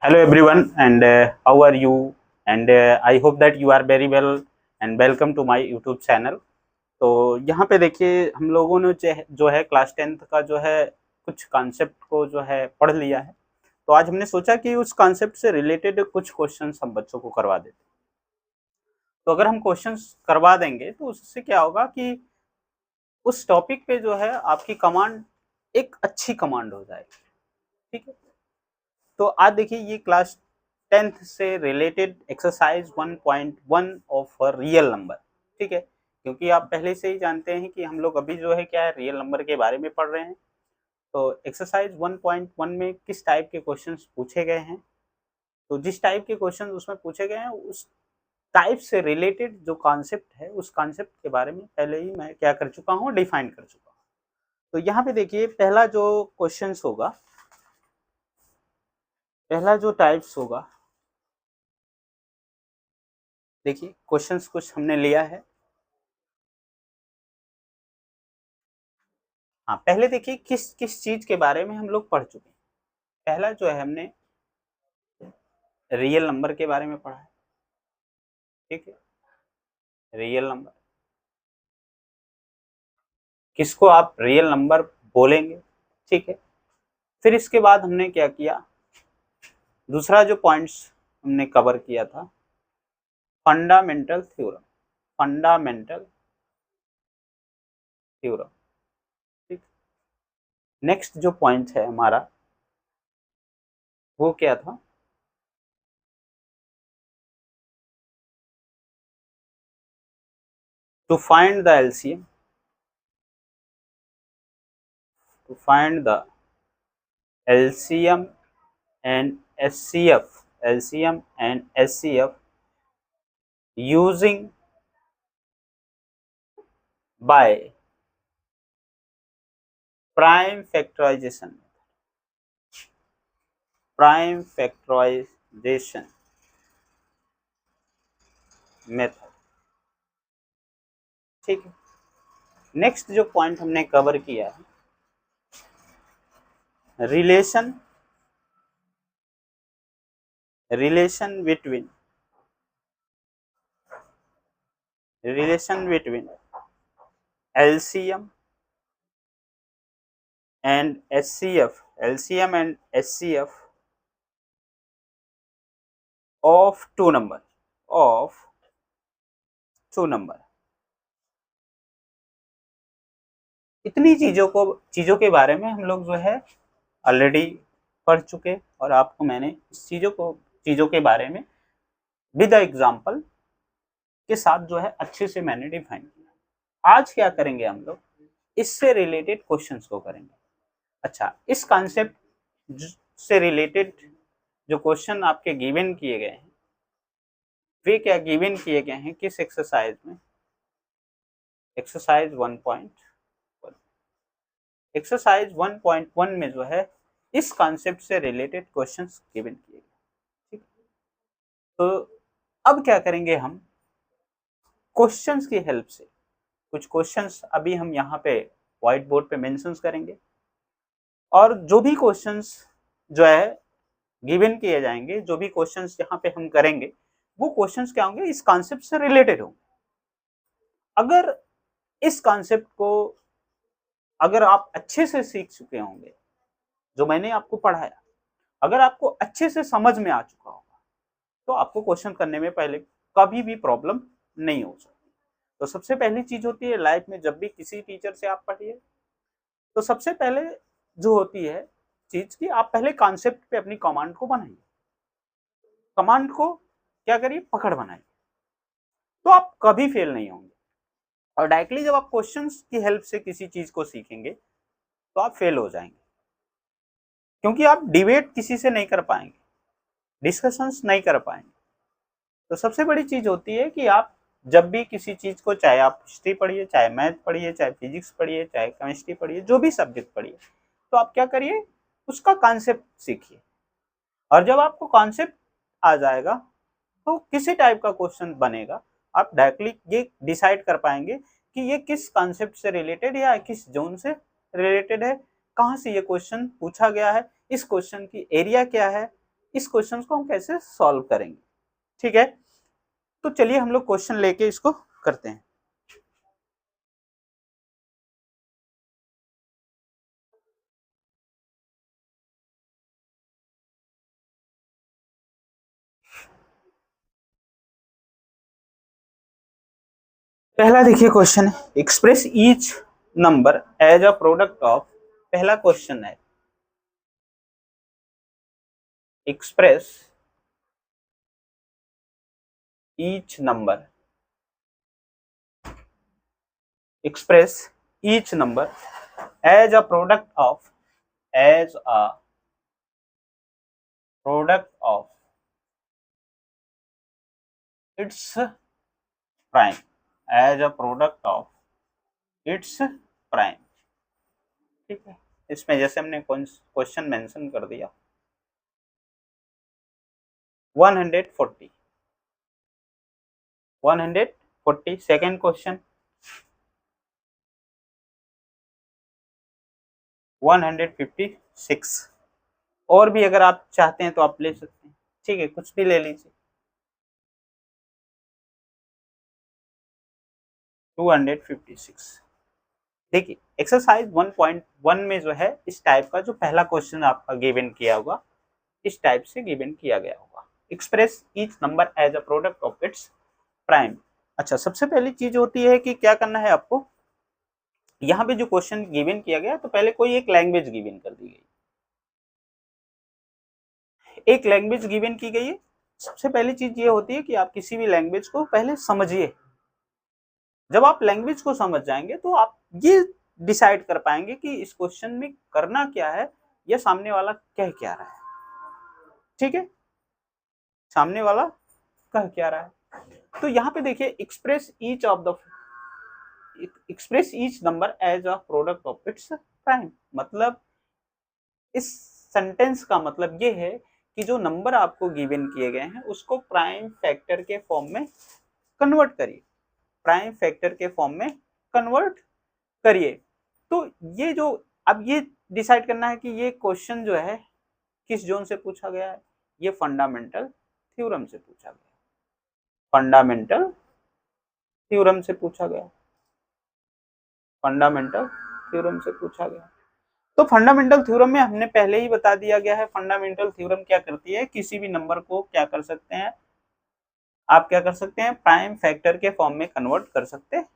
Hello everyone, and how are you? And I hope that you are very well and welcome to my YouTube channel. तो यहाँ पे देखिए हम लोगों ने जो है क्लास 10th का जो है कुछ कॉन्सेप्ट को जो है पढ़ लिया है। तो आज हमने सोचा कि उस कॉन्सेप्ट से रिलेटेड कुछ क्वेश्चंस हम बच्चों को करवा देते हैं। तो अगर हम क्वेश्चंस करवा देंगे तो उससे क्या होगा कि उस टॉपिक पे जो है आपकी कमांड एक अच्छी कमांड हो जाएगी। ठीक है, तो आज देखिए ये क्लास 10th से related exercise 1.1 of real number. ठीक है, क्योंकि आप पहले से ही जानते हैं कि हम लोग अभी जो है क्या है रियल नंबर के बारे में पढ़ रहे हैं। तो एक्सरसाइज 1.1 में किस टाइप के क्वेश्चंस पूछे गए हैं, तो जिस टाइप के क्वेश्चन उसमें पूछे गए हैं उस टाइप से रिलेटेड जो कॉन्सेप्ट है उस कॉन्सेप्ट के बारे में पहले ही मैं क्या कर चुका हूँ, डिफाइन कर चुका हूँ। तो यहाँ पे देखिए पहला जो क्वेश्चंस होगा, पहला जो टाइप्स होगा, देखिए क्वेश्चंस कुछ हमने लिया है। हाँ, पहले देखिए किस किस चीज के बारे में हम लोग पढ़ चुके हैं। पहला जो है हमने रियल नंबर के बारे में पढ़ा है। ठीक है, रियल नंबर किसको आप रियल नंबर बोलेंगे। ठीक है, फिर इसके बाद हमने क्या किया, दूसरा जो पॉइंट्स हमने कवर किया था फंडामेंटल थ्योरम, फंडामेंटल थ्योरम। ठीक, नेक्स्ट जो पॉइंट है हमारा वो क्या था, to find the LCM, to find the LCM and SCF, LCM and SCF using by prime factorization, prime factorization method। ठीक है, नेक्स्ट जो पॉइंट हमने कवर किया है relation, relation between, relation between LCM and SCF, LCM and SCF of two number, of two number। इतनी चीज़ों के बारे में हम लोग जो है ऑलरेडी पढ़ चुके, और आपको मैंने इस चीज़ों के बारे में विद एग्जांपल के साथ जो है अच्छे से मैंने डिफाइन किया। आज क्या करेंगे हम लोग, इससे रिलेटेड क्वेश्चंस को करेंगे। अच्छा, इस कॉन्सेप्ट से रिलेटेड जो क्वेश्चन आपके गिवन किए गए हैं वे क्या गिवन किए गए हैं किस एक्सरसाइज में, एक्सरसाइज 1.1, एक्सरसाइज 1.1 में जो है इस कॉन्सेप्ट से रिलेटेड क्वेश्चंस गिवन किए गए। ठीक, तो अब क्या करेंगे हम, क्वेश्चंस की हेल्प से कुछ क्वेश्चंस अभी हम यहाँ पे व्हाइट बोर्ड पे मेंशंस करेंगे, और जो भी क्वेश्चंस जो है गिवन किए जाएंगे, जो भी क्वेश्चंस यहाँ पे हम करेंगे वो क्वेश्चंस क्या होंगे, इस कॉन्सेप्ट से रिलेटेड होंगे। अगर इस कॉन्सेप्ट को अगर आप अच्छे से सीख चुके होंगे, जो मैंने आपको पढ़ाया अगर आपको अच्छे से समझ में आ चुका होगा, तो आपको क्वेश्चन करने में पहले कभी भी प्रॉब्लम नहीं हो सकती। तो सबसे पहली चीज होती है लाइफ में, जब भी किसी टीचर से आप पढ़िए तो सबसे पहले जो होती है चीज कि आप पहले कॉन्सेप्ट पे अपनी कमांड को बनाइए, कमांड को क्या करिए, पकड़ बनाइए, तो आप कभी फेल नहीं होंगे। और डायरेक्टली जब आप क्वेश्चंस की हेल्प से किसी चीज को सीखेंगे तो आप फेल हो जाएंगे, क्योंकि आप डिबेट किसी से नहीं कर पाएंगे, डिस्कशंस नहीं कर पाएंगे। तो सबसे बड़ी चीज होती है कि आप जब भी किसी चीज को, चाहे आप हिस्ट्री पढ़िए, चाहे मैथ पढ़िए, चाहे फिजिक्स पढ़िए, चाहे केमिस्ट्री पढ़िए, जो भी सब्जेक्ट पढ़िए, तो आप क्या करिए, उसका कॉन्सेप्ट सीखिए। और जब आपको कॉन्सेप्ट आ जाएगा तो किसी टाइप का क्वेश्चन बनेगा, आप डायरेक्टली ये डिसाइड कर पाएंगे कि ये किस कॉन्सेप्ट से रिलेटेड या किस जोन से रिलेटेड है, कहाँ से ये क्वेश्चन पूछा गया है, इस क्वेश्चन की एरिया क्या है, इस क्वेश्चन को हम कैसे सॉल्व करेंगे। ठीक है, तो चलिए हम लोग क्वेश्चन लेके इसको करते हैं। पहला देखिए क्वेश्चन है, express each number as a product of, पहला क्वेश्चन है express each number, express each number as a product of, as a product of its prime, as a product of its prime। ठीक है, इसमें जैसे हमने question mention कर दिया 140, 140। Second question 156, और भी अगर आप चाहते हैं तो आप ले सकते हैं, ठीक है, कुछ भी ले लीजिए। 256। देखिए एक्सरसाइज 1.1 में जो है इस टाइप का जो पहला क्वेश्चन आपका गिवन किया होगा, इस टाइप से गिवन किया गया होगा, express each number as a product of its prime. अच्छा, सबसे पहली चीज होती है कि क्या करना है आपको, यहाँ पे जो क्वेश्चन गिवन किया गया तो पहले कोई एक लैंग्वेज गिवन कर दी गई, एक लैंग्वेज गिवन की गई है। सबसे पहली चीज ये होती है कि आप किसी भी लैंग्वेज को पहले समझिए, जब आप लैंग्वेज को समझ जाएंगे तो आप ये डिसाइड कर पाएंगे कि इस क्वेश्चन में करना क्या है या सामने वाला कह क्या रहा है। ठीक है, सामने वाला कह क्या रहा है, तो यहाँ पे देखिए express each of the, express each number as a product of its prime, मतलब इस सेंटेंस का मतलब ये है कि जो नंबर आपको गिवन किए गए हैं उसको प्राइम फैक्टर के फॉर्म में कन्वर्ट करिए, प्राइम फैक्टर के फॉर्म में कन्वर्ट करिए। तो ये जो अब ये डिसाइड करना है कि ये क्वेश्चन जो है किस जोन से पूछा गया है, ये फंडामेंटल थ्योरम से पूछा गया, फंडामेंटल थ्योरम से पूछा गया, फंडामेंटल थ्योरम से पूछा गया। तो फंडामेंटल थ्योरम में हमने पहले ही बता दिया गया है, फंडामेंटल थ्योरम क्या करती है, किसी भी नंबर को क्या कर सकते हैं आप, क्या कर सकते हैं, प्राइम फैक्टर के फॉर्म में कन्वर्ट कर सकते हैं,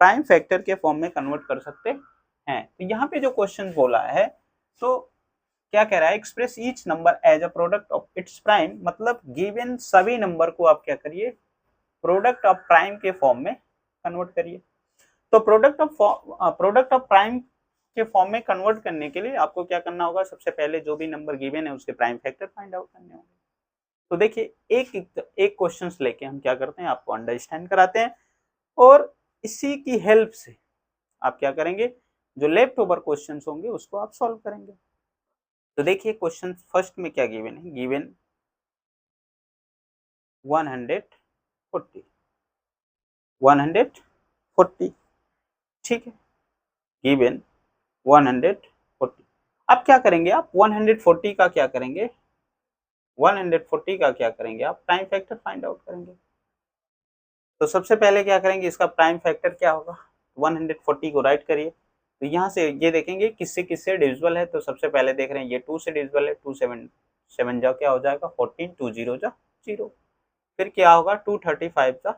प्राइम फैक्टर के फॉर्म में कन्वर्ट कर सकते हैं। तो यहाँ पे जो क्वेश्चन बोला है तो क्या कह रहा है, express each number as a product of its prime, मतलब गिवन सभी नंबर को आप क्या करिए, प्रोडक्ट ऑफ प्राइम के फॉर्म में कन्वर्ट करिए। तो प्रोडक्ट ऑफ प्राइम के फॉर्म में कन्वर्ट करने के लिए आपको क्या करना होगा, सबसे पहले जो भी नंबर गिवन है उसके प्राइम फैक्टर फाइंड आउट करने होंगे। तो देखिए एक क्वेश्चंस लेके हम क्या करते हैं, आपको अंडरस्टैंड कराते हैं और इसी की हेल्प से आप क्या करेंगे, जो लेफ्ट ओवर क्वेश्चंस होंगे उसको आप सॉल्व करेंगे। तो देखिए क्वेश्चन फर्स्ट में क्या गिवन है, गिवन 140, 140, ठीक है, गिवन 140। अब क्या करेंगे आप, 140 का क्या करेंगे, 140 का क्या करेंगे आप, प्राइम फैक्टर फाइंड आउट करेंगे। तो सबसे पहले क्या करेंगे, इसका प्राइम फैक्टर क्या होगा, 140 को राइट करिए। तो यहाँ से ये देखेंगे किससे किससे डिविजिबल है, तो सबसे पहले देख रहे हैं ये 2 से डिविजिबल है, 2 7 जा क्या हो जाएगा 14, 2 0 जा 0, फिर क्या होगा 2 35 जा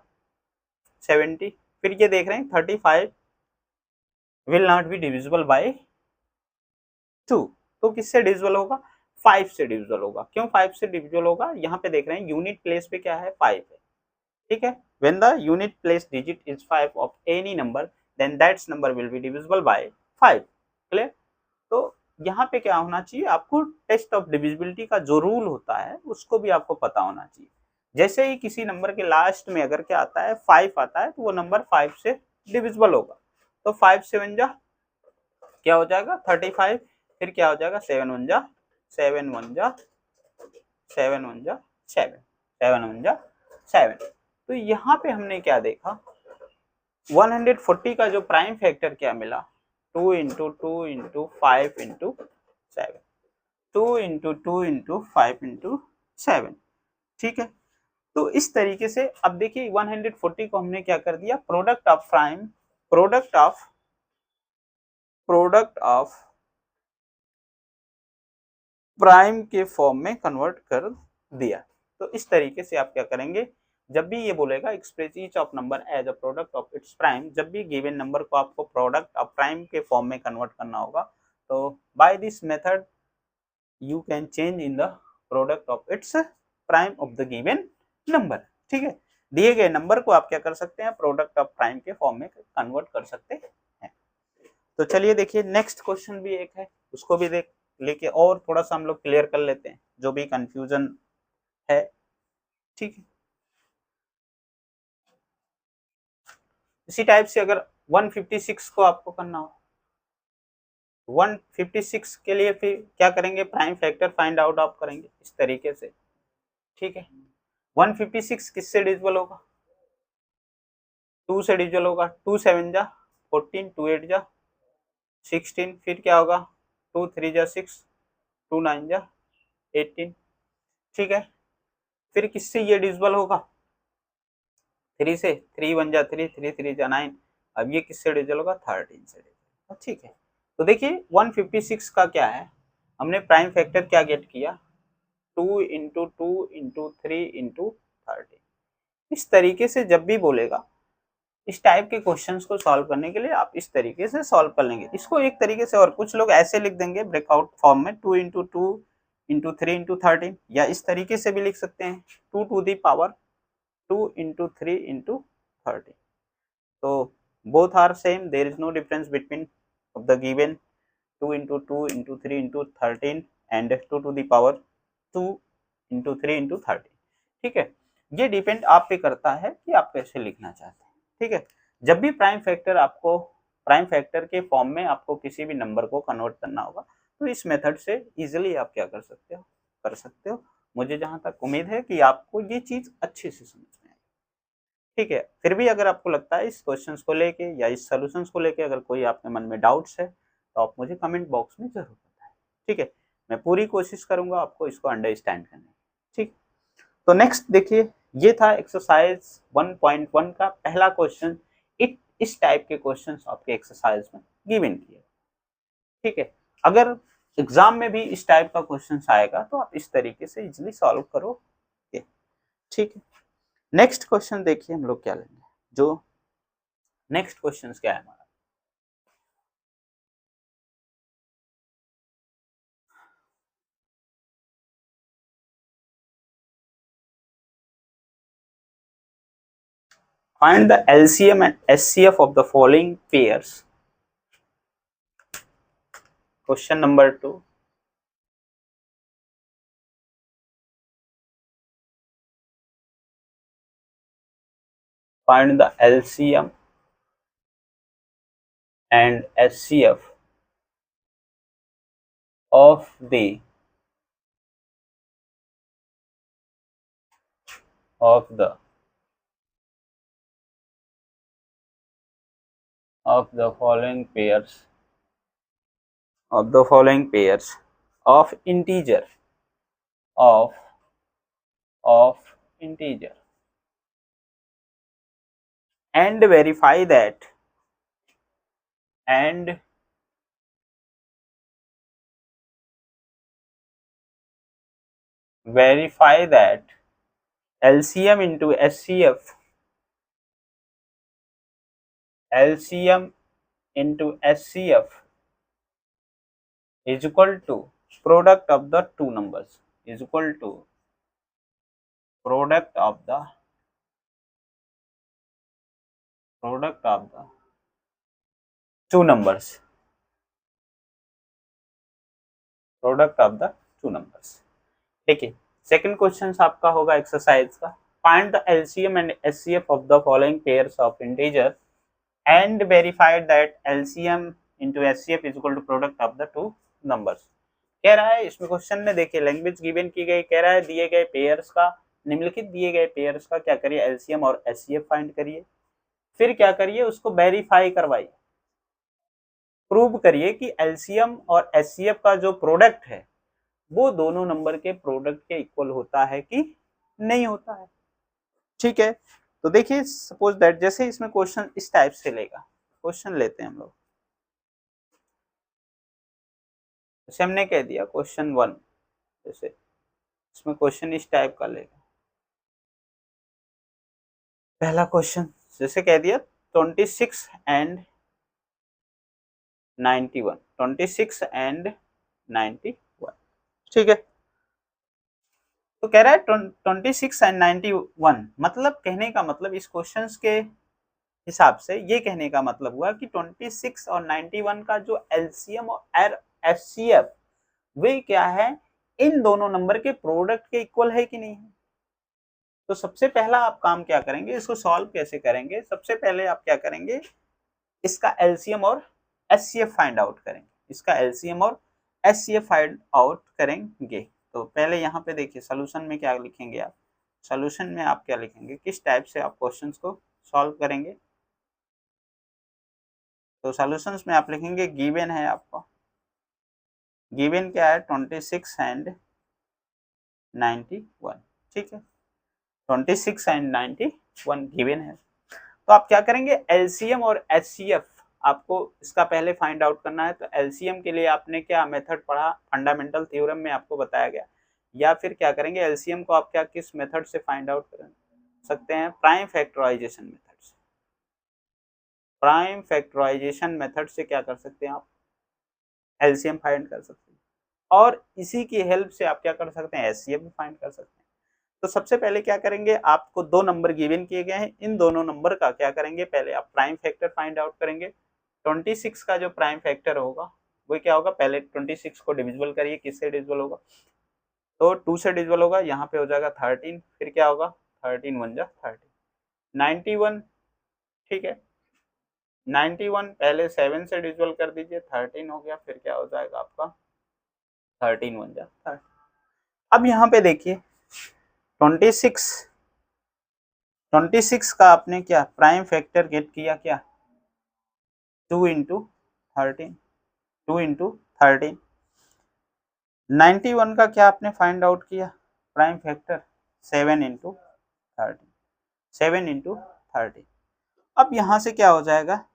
70, फिर ये देख रहे हैं 35 will not be divisible by 2, तो किससे डिविजिबल होगा, 5 से डिविजिबल होगा। क्यों 5 से डिविजिबल होगा, यहाँ पे देख रहे हैं यूनिट प्लेस पे क्या है 5 है, ठीक है, when the unit place digit is 5 of any number then that number will be divisible by 5, clear. तो यहाँ पे क्या होना चाहिए, आपको टेस्ट ऑफ डिविजिबिलिटी का जो रूल होता है उसको भी आपको पता होना चाहिए। जैसे ही किसी नंबर के लास्ट में अगर क्या आता है 5 आता है तो वो नंबर 5 से डिविजिबल होगा। तो 5 7 जा क्या हो जाएगा 35, फिर क्या हो जाएगा 7 1 जा 7 1 जा 7 1 जा 7 7 1 जा 7। तो यहाँ पे हमने क्या देखा, 140 का जो प्राइम फैक्टर क्या मिला, 2 × 2 × 5 × 7। 2 इंटू 2 इंटू 5 इंटू 7। ठीक है, तो इस तरीके से अब देखिए 140 को हमने क्या कर दिया, product of prime, product of prime के फॉर्म में कन्वर्ट कर दिया। तो इस तरीके से आप क्या करेंगे, जब भी ये बोलेगा express each of number as a product of its prime, जब भी गिवन नंबर को आपको प्रोडक्ट ऑफ प्राइम के फॉर्म में कन्वर्ट करना होगा, तो by this method you can change in the product of its prime of the given number. ठीक है, दिए गए नंबर को आप क्या कर सकते हैं, प्रोडक्ट ऑफ प्राइम के फॉर्म में कन्वर्ट कर सकते हैं। तो चलिए देखिए नेक्स्ट क्वेश्चन भी एक है, उसको भी देख लेके और थोड़ा सा हम लोग क्लियर कर लेते हैं जो भी कंफ्यूजन है। ठीक है, इसी टाइप से अगर 156 को आपको करना हो, 156 के लिए फिर क्या करेंगे, प्राइम फैक्टर फाइंड आउट आप करेंगे इस तरीके से। ठीक है, 156 किससे डिविजिबल होगा, 2 से डिविजिबल होगा, 2 7 जा 14, 2 8 जा 16, फिर क्या होगा, 2 3 जा 6, 2 9 जा 18। ठीक है, फिर किससे ये डिविजिबल होगा, 3 से, 3 1 जा 3, 3 3 जा 9। अब ये किससे डिविजिबल होगा, 13 से डिविजिबल। ठीक है, तो देखिए 156 का क्या है, हमने प्राइम फैक्टर क्या गेट किया, 2 इंटू 2 इंटू 3 इंटू 13। इस तरीके से जब भी बोलेगा इस टाइप के क्वेश्चंस को सॉल्व करने के लिए आप इस तरीके से सॉल्व कर लेंगे इसको एक तरीके से, और कुछ लोग ऐसे लिख देंगे ब्रेकआउट फॉर्म में 2 इंटू 2 इंटू 3 इंटू 13, या इस तरीके से भी लिख सकते हैं 2 to the power 2 into 3 into 13। तो both are same, there is no difference between of the given 2 into 2 into 3 into 13 and 2 to the power 2 into 3 into 13। ठीक है, ये डिपेंड आप पे करता है कि आप कैसे लिखना चाहते हैं। ठीक है, जब भी प्राइम फैक्टर आपको, प्राइम फैक्टर के फॉर्म में आपको किसी भी नंबर को कन्वर्ट करना होगा, तो इस मेथड से इजीली आप क्या कर सकते हो, कर सकते हो। मुझे जहां तक उम्मीद है कि आपको ये चीज अच्छे से समझ में आएगी। ठीक है, फिर भी अगर आपको लगता है इस क्वेश्चंस को लेके या इस सॉल्यूशंस को लेके अगर कोई आपके मन में डाउट्स है, तो आप मुझे कमेंट बॉक्स में जरूर बताएं। ठीक है, मैं पूरी कोशिश करूंगा आपको इसको अंडरस्टैंड करने की। ठीक, तो नेक्स्ट देखिए, ये था एक्सरसाइज 1.1 का पहला क्वेश्चन। इस टाइप के क्वेश्चंस आपके एक्सरसाइज में गिवन किए। ठीक है, अगर एग्जाम में भी इस टाइप का क्वेश्चन आएगा तो आप इस तरीके से इजिली सॉल्व करोगे। ठीक है, नेक्स्ट क्वेश्चन देखिए हम लोग क्या लेंगे, जो नेक्स्ट क्वेश्चन क्या है हमारा, find the LCM and SCF of the following pairs। Question number 2, find the LCM and SCF of the following pairs of integer and verify that LCM into SCF is equal to product of the two numbers, is equal to product of the two numbers, product of the two numbers. देखिए second question आपका होगा exercise का, find the LCM and HCF of the following pairs of integer and verified that LCM into HCF is equal to product of the two numbers. कह रहा है इसमें question में, देखिए लैंग्वेज गिवन की गई, कह रहा है दिए गए पेयर्स का, निम्नलिखित दिए गए पेयर्स का क्या करिए, एलसीएम और एचसीएफ फाइंड करिए, फिर क्या करिए उसको वेरीफाई करवाइए, प्रूव करिए कि एलसीएम और एचसीएफ का जो प्रोडक्ट है वो दोनों नंबर के प्रोडक्ट के इक्वल होता है कि नहीं होता है। ठीक है, तो देखिए सपोज दैट जैसे इसमें क्वेश्चन इस टाइप से लेगा, क्वेश्चन लेते हैं हम लोग, जैसे हमने कह दिया क्वेश्चन 1, जैसे इसमें क्वेश्चन इस टाइप का लेगा। पहला क्वेश्चन जैसे कह दिया 26 एंड 91, 26 एंड 91, ठीक है। तो कह रहा है 26 एंड 91, मतलब कहने का मतलब इस क्वेश्चन के हिसाब से ये कहने का मतलब हुआ कि 26 और 91 का जो एलसीएम और एचसीएफ वे क्या है, इन दोनों नंबर के प्रोडक्ट के इक्वल है कि नहीं है। तो सबसे पहला आप काम क्या करेंगे, इसको सॉल्व कैसे करेंगे, सबसे पहले आप क्या करेंगे, इसका एलसीएम और एचसीएफ फाइंड आउट करेंगे, इसका एलसीएम और एचसीएफ फाइंड आउट करेंगे। तो पहले यहाँ पे देखिए सोल्यूशन में क्या लिखेंगे आप, सोल्यूशन में आप क्या लिखेंगे, किस टाइप से आप क्वेश्चंस को सॉल्व करेंगे। तो सॉल्यूशंस में आप लिखेंगे गिवन है आपको, गिवन क्या है 26 एंड 91, ठीक है, 26 एंड 91 गिवन है। तो आप क्या करेंगे, एलसीएम और एचसीएफ आपको इसका पहले फाइंड आउट करना है। तो एलसीएम के लिए आपने क्या मेथड पढ़ा, फंडामेंटल थ्योरम में आपको बताया गया, या फिर क्या करेंगे एलसीएम को आप क्या किस मेथड से फाइंड आउट कर सकते हैं, प्राइम फैक्टराइजेशन मेथड से, प्राइम फैक्टराइजेशन मेथड से क्या कर सकते हैं आप एलसीएम फाइंड कर सकते हैं, और इसी की हेल्प से आप क्या कर सकते हैं एचसीएफ भी फाइंड कर सकते हैं। तो सबसे पहले क्या करेंगे, आपको दो नंबर गिवन किए गए हैं, इन दोनों नंबर का क्या करेंगे, पहले आप प्राइम फैक्टर फाइंड आउट करेंगे। 26 का जो प्राइम फैक्टर होगा वो क्या होगा, पहले 26 को डिविजिबल करिए, किससे डिविजिबल होगा, तो 2 से डिविजिबल होगा, यहाँ पे हो जाएगा 13, फिर क्या होगा 13 1 जा 30, 91, ठीक है, 91 पहले 7 से डिविजिबल कर दीजिए, 13 हो गया, फिर क्या हो जाएगा आपका 13 1 जा 30। अब यहाँ पे देखिए 26 का आपने क्या प्राइम फैक्टर गेट किया, क्या 2 इंटू 13, 2 इंटू 13, 91 का क्या आपने फाइंड आउट किया प्राइम फैक्टर 7 इंटू 13, 7 इंटू 13। अब यहाँ से क्या हो जाएगा,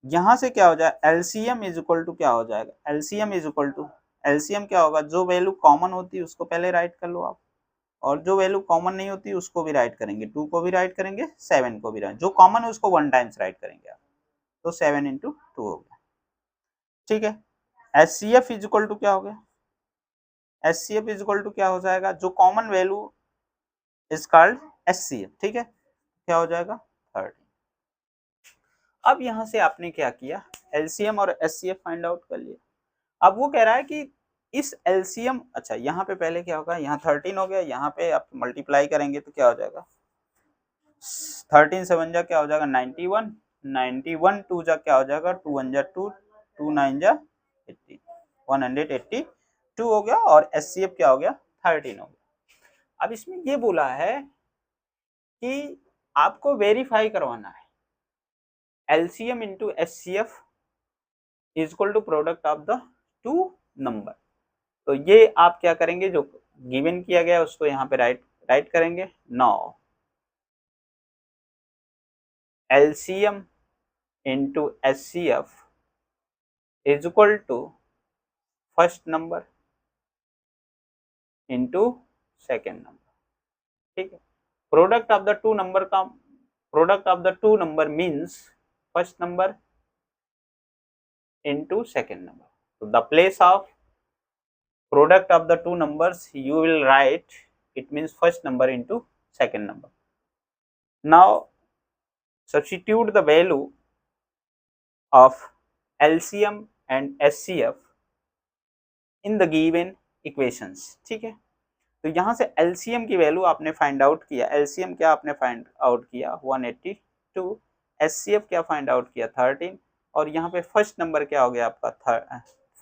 यहाँ से क्या हो जाएगा, एलसीएम इज इक्वल टू क्या हो जाएगा, LCM is equal to, LCM क्या होगा, जो वैल्यू कॉमन होती है उसको पहले राइट कर लो आप, और जो वैल्यू कॉमन नहीं होती उसको भी राइट करेंगे, 2 को भी राइट करेंगे, 7 को भी राइट, जो कॉमन है उसको 1 टाइम्स राइट करेंगे आप, तो 7 इंटू 2 हो गया, ठीक है। एचसीएफ इज इक्वल टू क्या हो गया, एचसीएफ इज इक्वल टू क्या हो जाएगा, जो common value is called HCF, ठीक है, क्या हो जाएगा 30। अब यहाँ से आपने क्या किया, एलसीएम और एचसीएफ फाइंड आउट कर लिया। अब वो कह रहा है कि इस एलसीएम, अच्छा यहाँ पे पहले क्या होगा, यहाँ 13 हो गया, यहाँ पे आप मल्टीप्लाई करेंगे तो क्या हो जाएगा 13 7 जा क्या हो जाएगा 91, 91 2 जा क्या हो जाएगा 2 1 जा 2, 2 9 जा 80, 182 हो गया, और एचसीएफ क्या हो गया 13 हो गया। अब इसमें ये बोला है कि आपको वेरीफाई करवाना है LCM into HCF is equal to product of the two number. तो ये आप क्या करेंगे, जो गिवन किया गया उसको यहाँ पे राइट करेंगे। Now LCM into HCF is equal to first number into second number, ठीक है। Product of the two number का, product of the two number means first number into second number. So the place of product of the two numbers you will write, it means first number into second number. Now substitute the value of LCM and HCF in the given equations, ठीक है। तो यहाँ से LCM की value आपने find out किया, LCM क्या आपने फाइंड आउट किया 182, HCF क्या फाइंड आउट किया 13, और यहाँ पे फर्स्ट नंबर क्या हो गया आपका,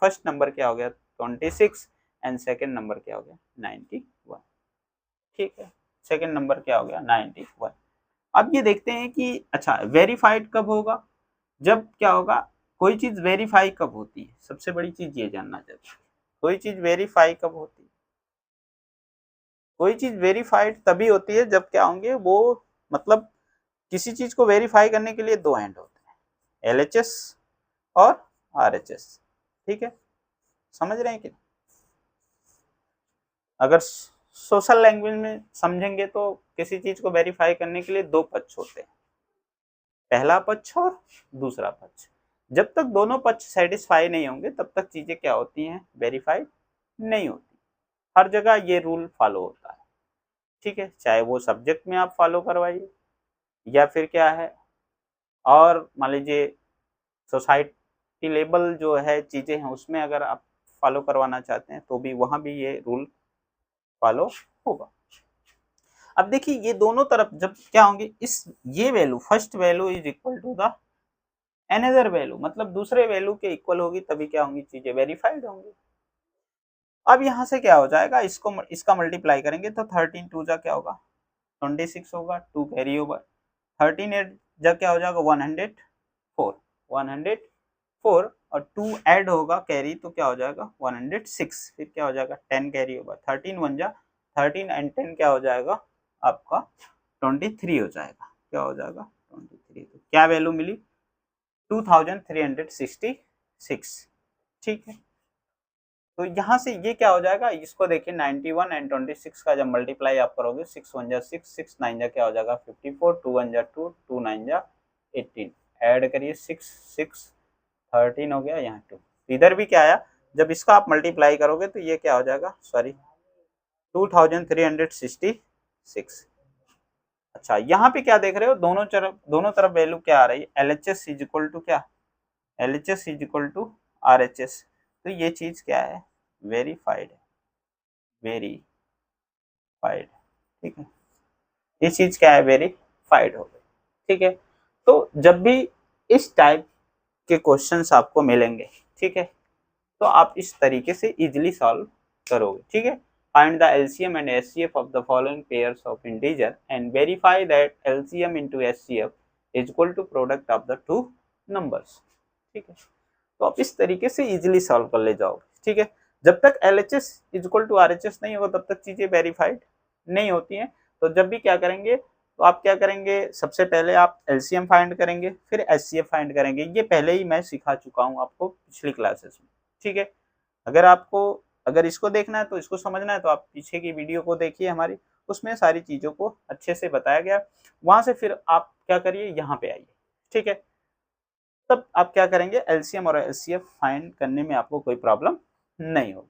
फर्स्ट नंबर क्या हो गया 26 एंड सेकेंड नंबर क्या हो गया 91, ठीक है, सेकेंड नंबर क्या हो गया 91। अब ये देखते हैं कि अच्छा वेरीफाइड कब होगा, जब क्या होगा, कोई चीज वेरीफाई कब होती है, सबसे बड़ी चीज ये जानना चाहते हैं कोई चीज वेरीफाई कब होती है? कोई चीज वेरीफाइड तभी होती है जब क्या होंगे वो, मतलब किसी चीज को वेरीफाई करने के लिए दो एंड होते हैं, LHS और RHS। ठीक है, समझ रहे हैं कि अगर सोशल लैंग्वेज में समझेंगे तो किसी चीज को वेरीफाई करने के लिए दो पक्ष होते हैं, पहला पक्ष और दूसरा पक्ष। जब तक दोनों पक्ष सेटिस्फाई नहीं होंगे तब तक चीजें क्या होती हैं, वेरीफाई नहीं होती। हर जगह ये रूल फॉलो होता है। ठीक है, चाहे वो सब्जेक्ट में आप फॉलो करवाइए या फिर क्या है, और मान लीजिए सोसाइटी लेवल जो है चीजें हैं उसमें अगर आप फॉलो करवाना चाहते हैं तो भी वहां भी ये रूल फॉलो होगा। अब देखिए ये दोनों तरफ जब क्या होंगे, इस ये value first value is equal to the another value, मतलब दूसरे वैल्यू के इक्वल होगी तभी क्या होंगी, चीजें वेरीफाइड होंगी। अब यहाँ से क्या हो जाएगा, इसको इसका मल्टीप्लाई करेंगे तो 13 टू जा क्या होगा 26 होगा, 2 कैरी ओवर, 13 एट जा क्या हो जाएगा 104, 104 और 2 ऐड होगा कैरी तो क्या हो जाएगा 106, फिर क्या हो जाएगा 10 कैरी ओवर, 13 वन जा 13 एंड 10 क्या हो जाएगा आपका 23 हो जाएगा, क्या हो जाएगा 23। तो क्या वैल्यू मिली 2366। ठीक है, तो यहाँ से ये क्या हो जाएगा, इसको देखिए 91 एंड 26 का जब मल्टीप्लाई आप करोगे 6 वन जा 6, 6 9 जा क्या हो जाएगा 54, 2 वन जा 2, 2 9 जा 18, ऐड करिए 6 6 13 हो गया, यहाँ 2, इधर भी क्या आया, जब इसका आप मल्टीप्लाई करोगे तो ये क्या हो जाएगा, सॉरी 2366। अच्छा यहाँ पे क्या देख रहे हो, दोनों तरफ वैल्यू क्या आ रही है, LHS इज इक्वल टू क्या, LHS is equal to RHS, तो ये चीज क्या है, वेरीफाइड है, वेरीफाइड। ठीक है, ये चीज क्या है, वेरीफाइड हो गई। ठीक है, तो जब भी इस टाइप के क्वेश्चंस आपको मिलेंगे, ठीक है, तो आप इस तरीके से इजिली सॉल्व करोगे। ठीक है, find the LCM and SCF of the following pairs of integer and verify that LCM into SCF is equal to product of the two numbers. ठीक है, तो आप इस तरीके से इजिली सॉल्व कर ले जाओगे। ठीक है, जब तक LHS is equal to RHS नहीं होगा तब तक चीजें वेरीफाइड नहीं होती हैं। तो जब भी क्या करेंगे, तो आप क्या करेंगे, सबसे पहले आप LCM फाइंड करेंगे, फिर SCF फाइंड करेंगे। ये पहले ही मैं सिखा चुका हूँ आपको पिछली क्लासेस में। ठीक है, अगर इसको देखना है तो इसको समझना है तो आप पीछे की वीडियो को देखिए हमारी, उसमें सारी चीजों को अच्छे से बताया गया। वहां से फिर आप क्या करिए, यहाँ पे आइए। ठीक है, तब आप क्या करेंगे, LCM और SCF फाइंड करने में आपको कोई प्रॉब्लम नहीं होगी।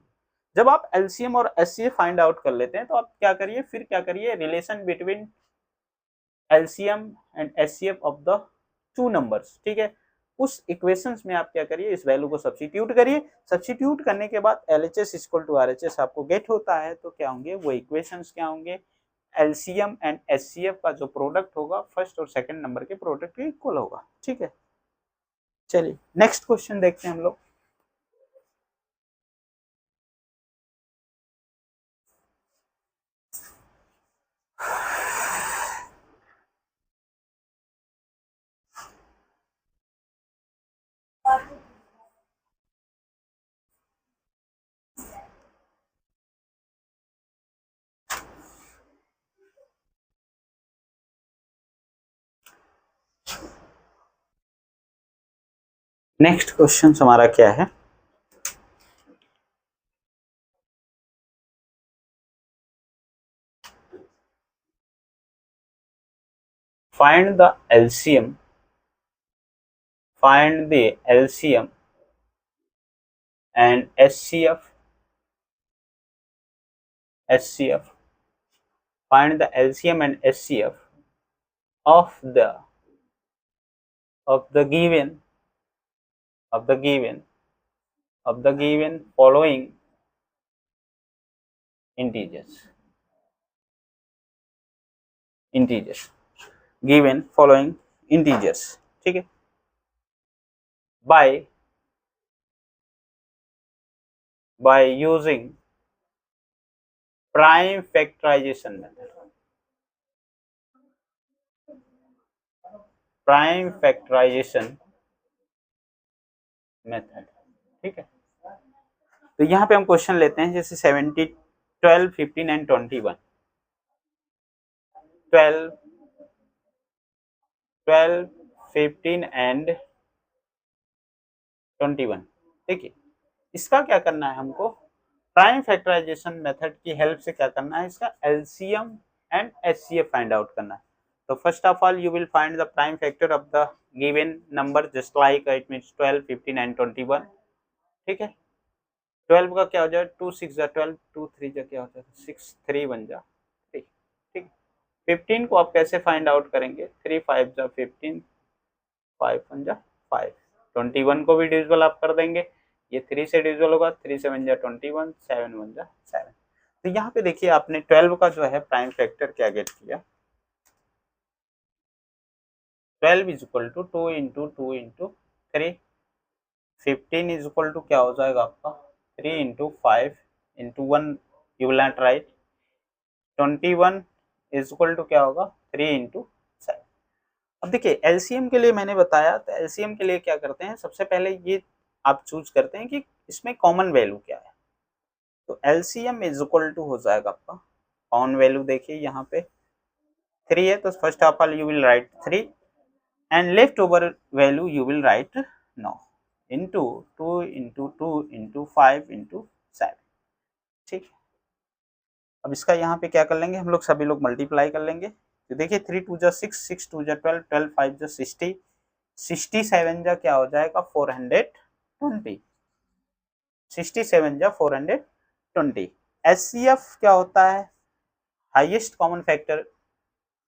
जब आप LCM और SCF फाइंड आउट कर लेते हैं तो आप क्या करिए, फिर क्या करिए, relation between LCM and SCF of the two numbers. ठीक है, उस इक्वेशंस में आप क्या करिए, इस वैल्यू को सब्स्टिट्यूट करिए। सब्स्टिट्यूट करने के बाद LHS इक्वल टू RHS आपको गेट होता है, तो क्या होंगे वो इक्वेशंस, क्या होंगे, LCM एंड SCF का जो प्रोडक्ट होगा फर्स्ट और सेकंड नंबर के प्रोडक्ट के इक्वल होगा। ठीक है, चलिए नेक्स्ट क्वेश्चन देखते हैं हम लोग। नेक्स्ट क्वेश्चन हमारा क्या है, find the LCM and SCF, find the LCM and SCF of the given following integers, given following integers। ठीक है, by using prime factorization method, ठीक है, तो यहाँ पे हम क्वेश्चन लेते हैं जैसे 70, 12, 15 एंड 21। 12, 12, 15 एंड 21। ठीक है, इसका क्या करना है हमको, प्राइम फैक्टराइजेशन मेथड की हेल्प से क्या करना है, इसका LCM and HCF find out करना है। तो first of all you will find the prime factor of the given number just like it means 12, 15 and 21। ठीक है, 12 का क्या हो जाए, 2 6 जा 12, 2 3 जा क्या हो जाए 6, 3 1 जा 3। ठीक, 15 को आप कैसे फाइंड आउट करेंगे, 3 5 जा 15, 5 1 जा 5। 21 को भी डिविजिबल आप कर देंगे, ये 3 से डिविजिबल होगा, 3 7 जा 21, 7 1 जा 7। तो यहाँ पे देखिए आपने 12 का जो है प्राइम फैक्टर क्या गेट किया, 12 is equal to 2 into 2 into 3। 15 is equal to क्या हो जाएगा आपका 3 into 5 into 1, you will not write. 21 is equal to क्या होगा 3 इंटू 7। अब देखिए एलसीएम के लिए मैंने बताया, तो एलसीएम के लिए क्या करते हैं, सबसे पहले ये आप चूज करते हैं कि इसमें कॉमन वैल्यू क्या है। तो एलसीएम इज इक्वल टू हो जाएगा आपका, कॉमन वैल्यू देखिए यहाँ पे 3 है, तो first of all you will write 3 and left over value you will write 9 into 2 into 2 into 5 into 7। ठीक, अब इसका यहाँ पे क्या कर लेंगे हम लोग, सभी लोग मल्टीप्लाई कर लेंगे। तो देखिए 3 2 जा 6, 6 2 जा 12, 12 5 जा 60, 67 जा क्या हो जाएगा 420, 67 जा 420। एचसीएफ क्या होता है, हाईएस्ट कॉमन फैक्टर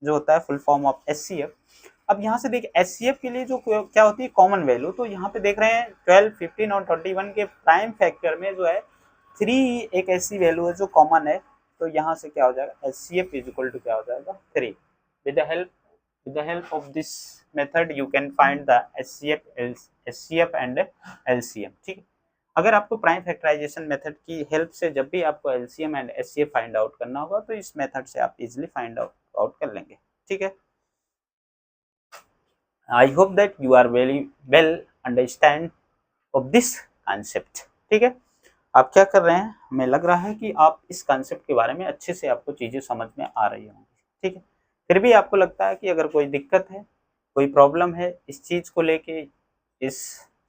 जो होता है, फुल फॉर्म ऑफ एचसीएफ। अब यहाँ से देखिए एचसीएफ के लिए जो क्या होती है कॉमन वैल्यू, तो यहाँ पे देख रहे हैं 12, 15 और 21 के प्राइम फैक्टर में जो है 3 एक ऐसी वैल्यू है जो कॉमन है। तो यहाँ से क्या हो जाएगा एचसीएफ इज इक्वल टू क्या हो जाएगा 3। With the help of this method you can find the HCF and LCM. ठीक है, अगर आपको प्राइम फैक्टराइजेशन मेथड की हेल्प से जब भी आपको LCM and HCF find out करना होगा, तो इस मेथड से आप इजिली फाइंड आउट कर लेंगे। ठीक है, I hope that you are very well understand of this concept। ठीक है, आप क्या कर रहे हैं, हमें लग रहा है कि आप इस कंसेप्ट के बारे में अच्छे से आपको चीजें समझ में आ रही होंगी। ठीक है, फिर भी आपको लगता है कि अगर कोई दिक्कत है, कोई प्रॉब्लम है इस चीज को लेके, इस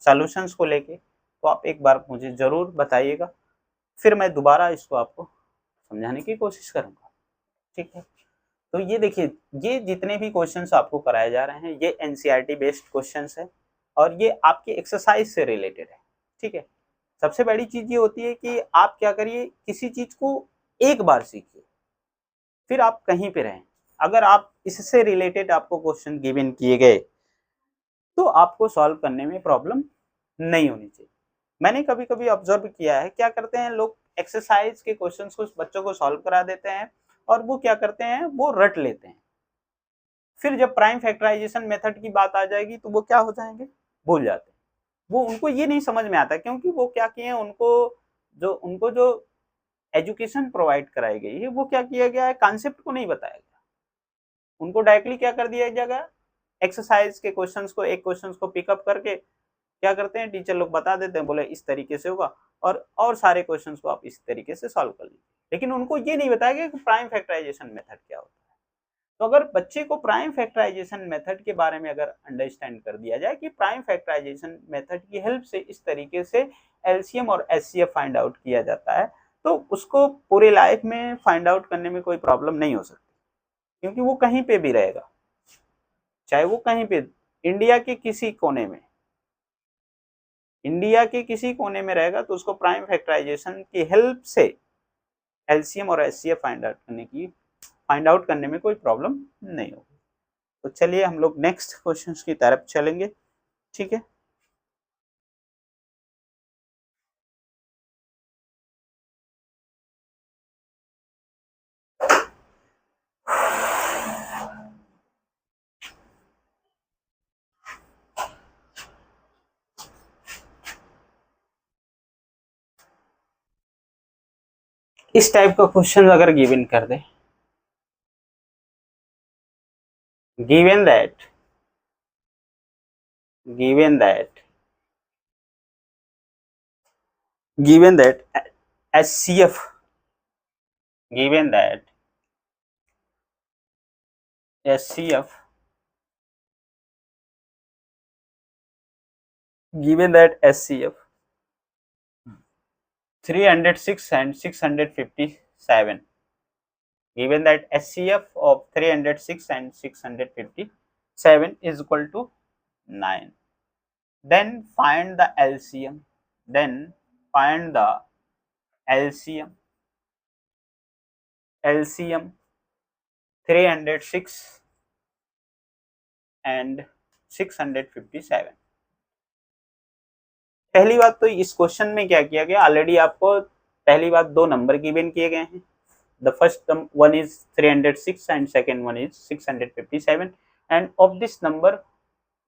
सॉल्यूशंस को लेके, तो आप एक बार मुझे जरूर बताइएगा, फिर मैं दोबारा इसको आपको समझाने की कोशिश करूंगा। ठीक है, तो ये देखिए, ये जितने भी क्वेश्चंस आपको कराए जा रहे हैं ये एनसीईआरटी बेस्ड क्वेश्चंस है और ये आपके एक्सरसाइज से रिलेटेड है। ठीक है, सबसे बड़ी चीज ये होती है कि आप क्या करिए, किसी चीज को एक बार सीखिए, फिर आप कहीं पे रहें। अगर आप इससे रिलेटेड आपको क्वेश्चन गिवन किए गए तो आपको सॉल्व करने में प्रॉब्लम नहीं होनी चाहिए। मैंने कभी कभी ऑब्जर्व किया है, क्या करते हैं लोग, एक्सरसाइज के क्वेश्चंस को बच्चों को सॉल्व करा देते हैं और वो क्या करते हैं, वो रट लेते हैं। फिर जब प्राइम फैक्टराइजेशन मेथड की बात आ जाएगी तो वो क्या हो जाएंगे, भूल जाते हैं। वो उनको ये नहीं समझ में आता क्योंकि वो क्या किए हैं, उनको जो एजुकेशन प्रोवाइड कराई गई है वो क्या किया गया है, कॉन्सेप्ट को नहीं बताया गया। उनको डायरेक्टली क्या कर दिया जाएगा, एक्सरसाइज के क्वेश्चंस को, एक क्वेश्चंस को पिकअप करके क्या करते हैं, टीचर लोग बता देते हैं, बोले इस तरीके से होगा और सारे क्वेश्चंस को आप इस तरीके से सॉल्व कर लीजिए। लेकिन उनको ये नहीं बताया गया कि प्राइम फैक्टराइजेशन मेथड क्या होता है। तो अगर बच्चे को प्राइम फैक्टराइजेशन मेथड के बारे में अगर अंडरस्टैंड कर दिया जाए कि प्राइम फैक्टराइजेशन मेथड की हेल्प से इस तरीके से एलसीएम और एचसीएफ फाइंड आउट किया जाता है, तो उसको पूरे लाइफ में फाइंड आउट करने में कोई प्रॉब्लम नहीं हो सकती, क्योंकि वो कहीं पे भी रहेगा, चाहे वो कहीं पे इंडिया के किसी कोने में, इंडिया के किसी कोने में रहेगा, तो उसको प्राइम फैक्टराइजेशन की हेल्प से एलसीएम और एचसीएफ फाइंड आउट करने में कोई प्रॉब्लम नहीं होगी। तो चलिए हम लोग नेक्स्ट क्वेश्चंस की तरफ चलेंगे। ठीक है, इस टाइप का क्वेश्चन अगर गिवन कर दे, given that given that SCF given that SCF given that SCF 306 and 657, given that SCF of 306 and 657 is equal to 9, then find the LCM. Then find the LCM. LCM 306 and 657. पहली बात तो इस question में क्या किया गया, already आपको पहली बात दो नंबर गिवन किए गए हैं. The first one is 306 and second one is 657, and of this number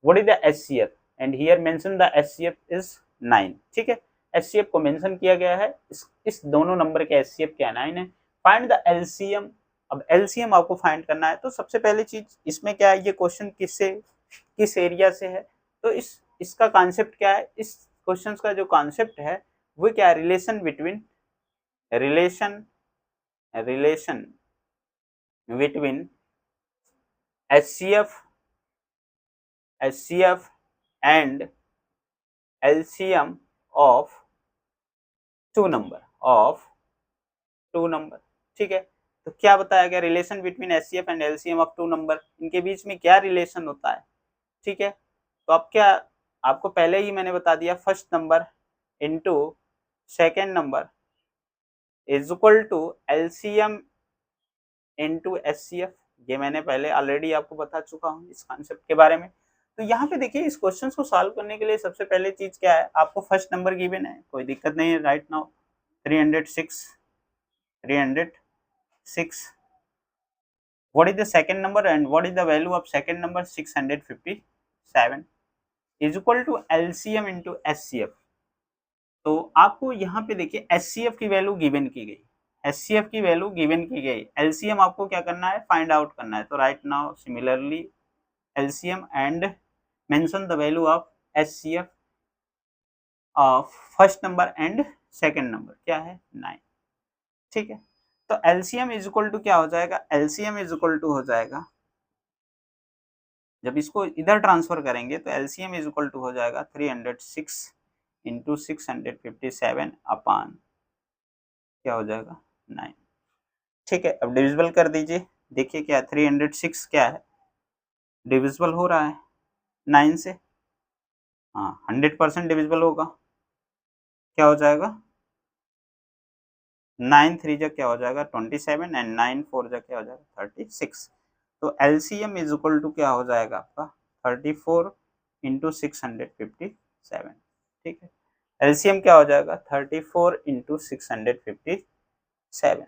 what is the SCF, and here mention the SCF is 9. ठीक है, SCF को मेंशन किया गया है, इस दोनों नंबर के SCF क्या 9 है. Find the LCM. अब LCM आपको फाइंड करना है, तो सबसे पहली चीज इसमें क्या है, ये क्वेश्चन किस एरिया से है, तो इसका कॉन्सेप्ट क्या है, इस क्वेश्चन का जो कॉन्सेप्ट है वो क्या है, relation between SCF and LCM of two number. ठीक है, तो क्या बताया गया, relation between SCF and LCM of two number, इनके बीच में क्या रिलेशन होता है. ठीक है, तो अब क्या, आपको पहले ही मैंने बता दिया, first number into second number is equal to LCM into SCF. ये मैंने पहले ऑलरेडी आपको बता चुका हूँ इस कॉन्सेप्ट के बारे में. तो यहाँ पे देखिए, इस क्वेश्चन को सॉल्व करने के लिए सबसे पहले चीज क्या है, आपको फर्स्ट नंबर गिवन है, कोई दिक्कत नहीं है. Right now 306. What is the second number and what is the value of second number? 657 is equal to LCM into SCF. तो आपको यहाँ पे देखिए SCF की वैल्यू गिवन की गई, SCF की वैल्यू गिवन की गई, LCM आपको क्या करना है, फाइंड आउट करना है. तो right now similarly LCM and mention the value of SCF of first number and second number क्या है, 9. ठीक है, तो LCM इज इक्वल टू क्या हो जाएगा, LCM इज इक्वल टू हो जाएगा, जब इसको इधर ट्रांसफर करेंगे तो LCM इज इक्वल टू हो जाएगा 306 इंटू 657 अपान क्या हो जाएगा, 9. ठीक है, अब डिविजिबल कर दीजिए. देखिए क्या 306 क्या है, डिविजिबल हो रहा है 9 से. हाँ, 100% डिविजिबल होगा. क्या हो जाएगा, 9 3 जा क्या हो जाएगा 27 एंड 9 4 जा क्या हो जाएगा 36. तो LCM इज इक्वल टू क्या हो जाएगा आपका 34 इंटू 657. ठीक है, LCM क्या हो जाएगा 34 इंटू 657.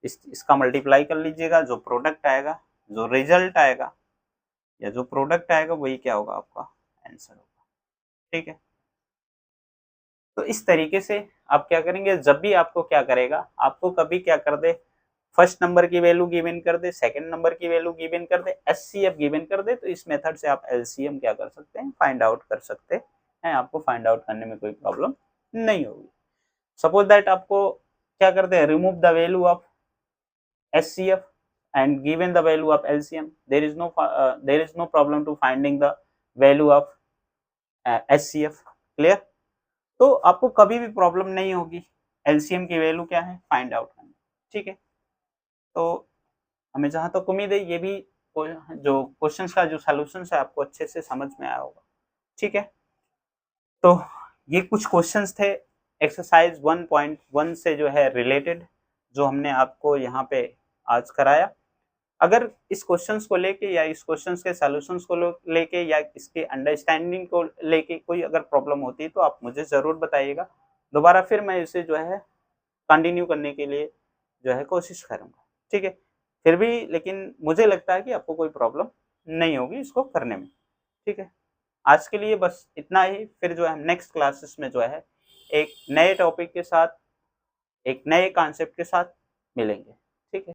इसका मल्टीप्लाई कर लीजिएगा, जो प्रोडक्ट आएगा, जो रिजल्ट आएगा या जो प्रोडक्ट आएगा वही क्या होगा, आपका आंसर होगा. ठीक है, तो इस तरीके से आप क्या करेंगे, जब भी आपको क्या करेगा, आपको कभी क्या कर दे, फर्स्ट नंबर की वैल्यू गिवन कर दे, सेकंड नंबर की वैल्यू गिवन कर दे, SCF गिवन कर दे, तो इस मेथड से आप LCM क्या कर सकते हैं, फाइंड आउट कर सकते हैं. आपको फाइंड आउट करने में कोई प्रॉब्लम नहीं होगी. सपोज दैट आपको क्या करते हैं, remove the value of SCF and given the value of LCM, there is no problem to finding the value of SCF. Clear, तो आपको कभी भी प्रॉब्लम नहीं होगी LCM की वैल्यू क्या है, फाइंड आउट करना. ठीक है, तो हमें जहां तक उम्मीद है ये भी जो क्वेश्चंस का जो सॉल्यूशन है आपको अच्छे से समझ में आया होगा. ठीक है, तो ये कुछ क्वेश्चंस थे एक्सरसाइज 1.1 से जो है रिलेटेड, जो हमने आपको यहाँ पे आज कराया. अगर इस क्वेश्चंस को लेके या इस क्वेश्चंस के सॉल्यूशंस को लेके या इसके अंडरस्टैंडिंग को लेके कोई अगर प्रॉब्लम होती है तो आप मुझे ज़रूर बताइएगा. दोबारा फिर मैं इसे जो है कंटिन्यू करने के लिए जो है कोशिश करूँगा. ठीक है, फिर भी लेकिन मुझे लगता है कि आपको कोई प्रॉब्लम नहीं होगी इसको करने में. ठीक है, आज के लिए बस इतना ही. फिर जो है हम नेक्स्ट क्लासेस में जो है एक नए टॉपिक के साथ, एक नए कॉन्सेप्ट के साथ मिलेंगे.